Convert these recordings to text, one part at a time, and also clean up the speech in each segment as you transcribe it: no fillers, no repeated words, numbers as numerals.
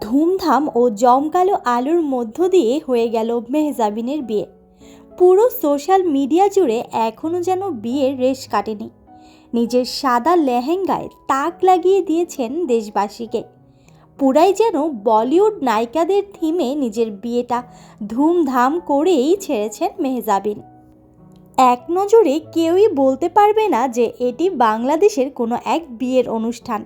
ধুমধাম ও জমকালো আলোর মধ্য দিয়ে হয়ে গেল মেহজাবিনের বিয়ে। পুরো সোশ্যাল মিডিয়া জুড়ে এখনও যেন বিয়ের রেশ কাটেনি। নিজের সাদা লেহেঙ্গায় তাক লাগিয়ে দিয়েছেন দেশবাসীকে। পুরাই যেন বলিউড নায়িকাদের থিমে নিজের বিয়েটা ধুমধাম করেই ছেড়েছেন মেহজাবিন। এক নজরে কেউই বলতে পারবে না যে এটি বাংলাদেশের কোনো এক বিয়ের অনুষ্ঠান।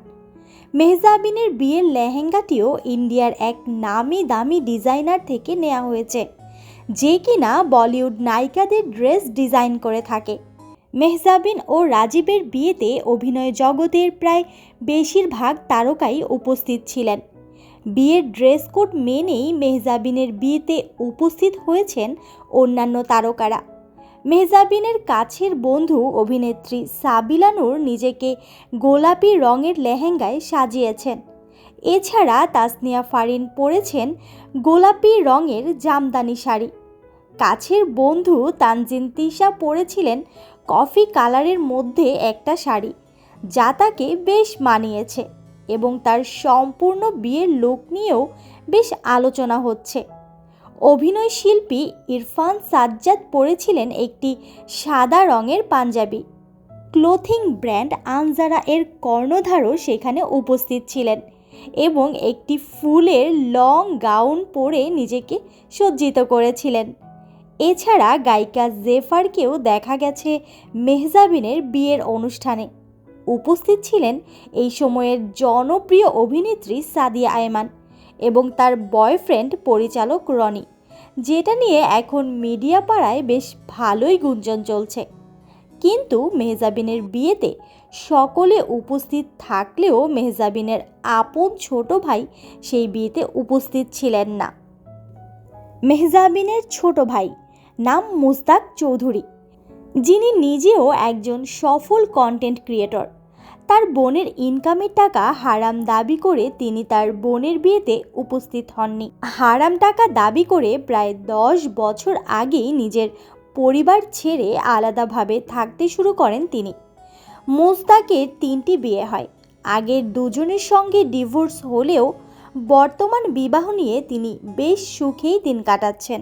মেহজাবিনের বিয়ের লেহেঙ্গাটিও ইন্ডিয়ার এক নামি দামি ডিজাইনার থেকে নেওয়া হয়েছে, যে কিনা বলিউড নায়িকাদের ড্রেস ডিজাইন করে থাকে। মেহজাবিন ও রাজীবের বিয়েতে অভিনয় জগতের প্রায় বেশিরভাগ তারকাই উপস্থিত ছিলেন। বিয়ের ড্রেস কোড মেনেই মেহজাবিনের বিয়েতে উপস্থিত হয়েছেন অন্যান্য তারকারা। মেহজাবিনের কাছের বন্ধু অভিনেত্রী সাবিলা নূর নিজেকে গোলাপি রঙের লেহেঙ্গায় সাজিয়েছেন। এছাড়া তাসনিয়া ফারিন পরেছেন গোলাপি রঙের জামদানি শাড়ি। কাছের বন্ধু তানজিন তিশা পরেছিলেন কফি কালারের মধ্যে একটা শাড়ি, যা তাকে বেশ মানিয়েছে এবং তার সম্পূর্ণ বিয়ের লুক নিয়েও বেশ আলোচনা হচ্ছে। অভিনয় শিল্পী ইরফান সাজ্জাদ পরেছিলেন একটি সাদা রঙের পাঞ্জাবি। ক্লোথিং ব্র্যান্ড আনজারা এর কর্ণধারও সেখানে উপস্থিত ছিলেন এবং একটি ফুলের লং গাউন পরে নিজেকে সজ্জিত করেছিলেন। এছাড়া গায়িকা জেফারকেও দেখা গেছে মেহজাবিনের বিয়ের অনুষ্ঠানে। উপস্থিত ছিলেন এই সময়ের জনপ্রিয় অভিনেত্রী সাদিয়া আয়মান এবং তার বয়ফ্রেন্ড পরিচালক রনি, যেটা নিয়ে এখন মিডিয়া পাড়ায় বেশ ভালোই গুঞ্জন চলছে। কিন্তু মেহজাবিনের বিয়েতে সকলে উপস্থিত থাকলেও মেহজাবিনের আপন ছোট ভাই সেই বিয়েতে উপস্থিত ছিলেন না। মেহজাবিনের ছোট ভাই নাম মুস্তাক চৌধুরী, যিনি নিজেও একজন সফল কন্টেন্ট ক্রিয়েটর। তার বোনের ইনকামের টাকা হারাম দাবি করে তিনি তার বোনের বিয়েতে উপস্থিত হননি। হারাম টাকা দাবি করে প্রায় 10 বছর আগেই নিজের পরিবার ছেড়ে আলাদাভাবে থাকতে শুরু করেন তিনি। মুস্তাকের 3টি বিয়ে হয়। আগের দুজনের সঙ্গে ডিভোর্স হলেও বর্তমান বিবাহ নিয়ে তিনি বেশ সুখেই দিন কাটাচ্ছেন।